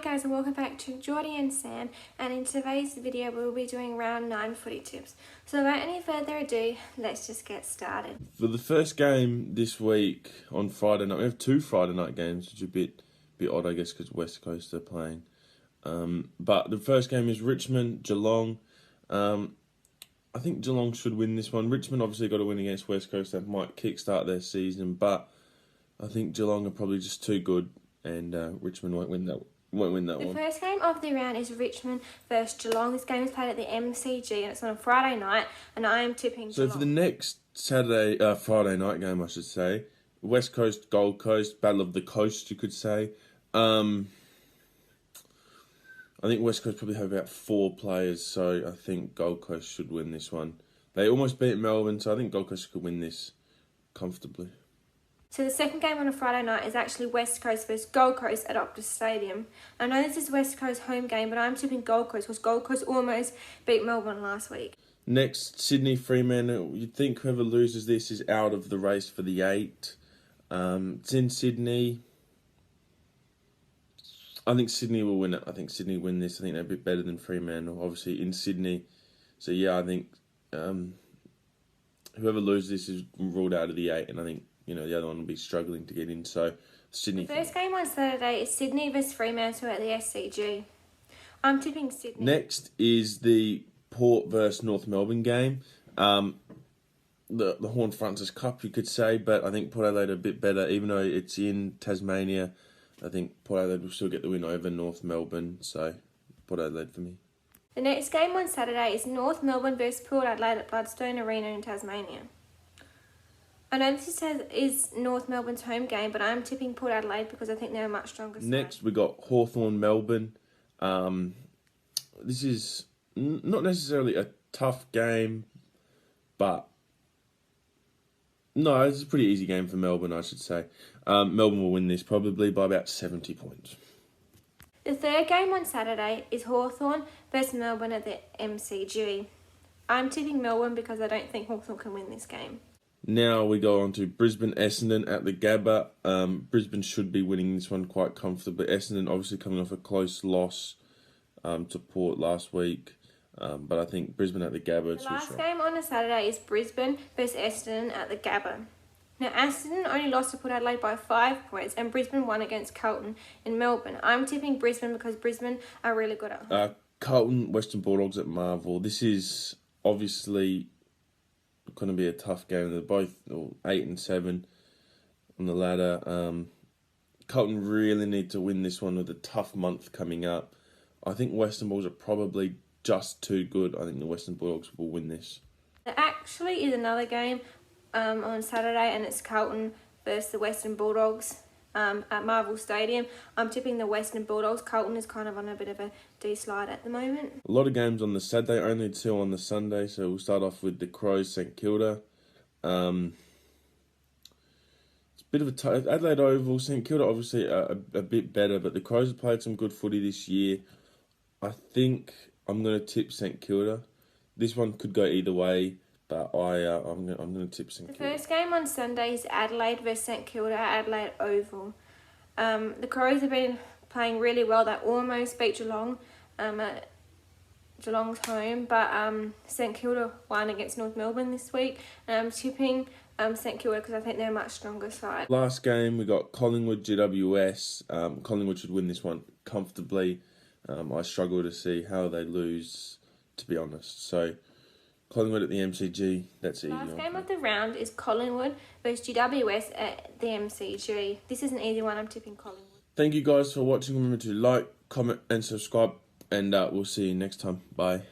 guys, and welcome back to Geordie and Sam, and in today's video we'll be doing round 9 footy tips. So without any further ado, let's just get started. For the first game this week on Friday night, we have 2 Friday night games, which is a bit odd, I guess, because West Coast are playing. But the first game is Richmond, Geelong. I think Geelong should win this one. Richmond obviously got to win against West Coast. That might kickstart their season, but I think Geelong are probably just too good, and Richmond won't win that one. The first game of the round is Richmond versus Geelong. This game is played at the MCG and it's on a Friday night, and I am tipping Geelong. So for the next Friday night game, I should say, West Coast, Gold Coast, Battle of the Coast, you could say. I think West Coast probably have about 4 players, so I think Gold Coast should win this one. They almost beat Melbourne, so I think Gold Coast could win this comfortably. So the second game on a Friday night is actually West Coast versus Gold Coast at Optus Stadium. I know this is West Coast home game, but I'm tipping Gold Coast because Gold Coast almost beat Melbourne last week. Next, Sydney, Fremantle. You'd think whoever loses this is out of the race for the 8. It's in Sydney. I think Sydney will win it. I think Sydney win this. I think they're a bit better than Fremantle, obviously, in Sydney. So, yeah, I think whoever loses this is ruled out of the 8, and I think the other one will be struggling to get in. So, Sydney. The first game on Saturday is Sydney versus Fremantle at the SCG. I'm tipping Sydney. Next is the Port versus North Melbourne game. The Horn Fronters Cup, you could say, but I think Port Adelaide are a bit better. Even though it's in Tasmania, I think Port Adelaide will still get the win over North Melbourne. So, Port Adelaide for me. The next game on Saturday is North Melbourne versus Port Adelaide at Bloodstone Arena in Tasmania. I know this is North Melbourne's home game, but I'm tipping Port Adelaide because I think they're a much stronger side. Next, we got HAWTHORN, Melbourne. This is not necessarily a tough game, but no, it's a pretty easy game for Melbourne, I should say. Melbourne will win this probably by about 70 points. The third game on Saturday is Hawthorn versus Melbourne at the MCG. I'm tipping Melbourne because I don't think Hawthorn can win this game. Now we go on to Brisbane, Essendon at the Gabba. Brisbane should be winning this one quite comfortably. Essendon obviously coming off a close loss to Port last week. But I think Brisbane at the Gabba. The last game on a Saturday is Brisbane versus Essendon at the Gabba. Now, Essendon only lost to Port Adelaide by 5 points, and Brisbane won against CARLTON in Melbourne. I'm tipping Brisbane because Brisbane are really good at home. CARLTON, Western Bulldogs at Marvel. This is obviously going to be a tough game. They're both 8 and 7 on the ladder. CARLTON really need to win this one with a tough month coming up. I think Western Bulls are probably just too good. I think the Western Bulldogs will win this. There actually is another game on Saturday, and it's CARLTON versus the Western Bulldogs at Marvel Stadium. I'm tipping the Western Bulldogs. CARLTON is kind of on a bit of a D-slide at the moment. A lot of games on the Saturday, only 2 on the Sunday. So we'll start off with the Crows, St Kilda. It's a bit of a Adelaide Oval. St Kilda obviously a bit better, but the Crows have played some good footy this year. I think I'm going to tip St Kilda. This one could go either way, but I'm going to tip St Kilda. The first game on Sunday is Adelaide versus St Kilda at Adelaide Oval. The Crows have been playing really well. They almost beat Geelong at Geelong's home, but St Kilda won against North Melbourne this week, and I'm tipping St Kilda because I think they're a much stronger side. Last game, we got Collingwood, GWS. Collingwood should win this one comfortably. I struggle to see how they lose, to be honest. So, Collingwood at the MCG, that's easy. Last game of the round is Collingwood versus GWS at the MCG. This is an easy one. I'm tipping Collingwood. Thank you guys for watching. Remember to like, comment and subscribe, and we'll see you next time. Bye.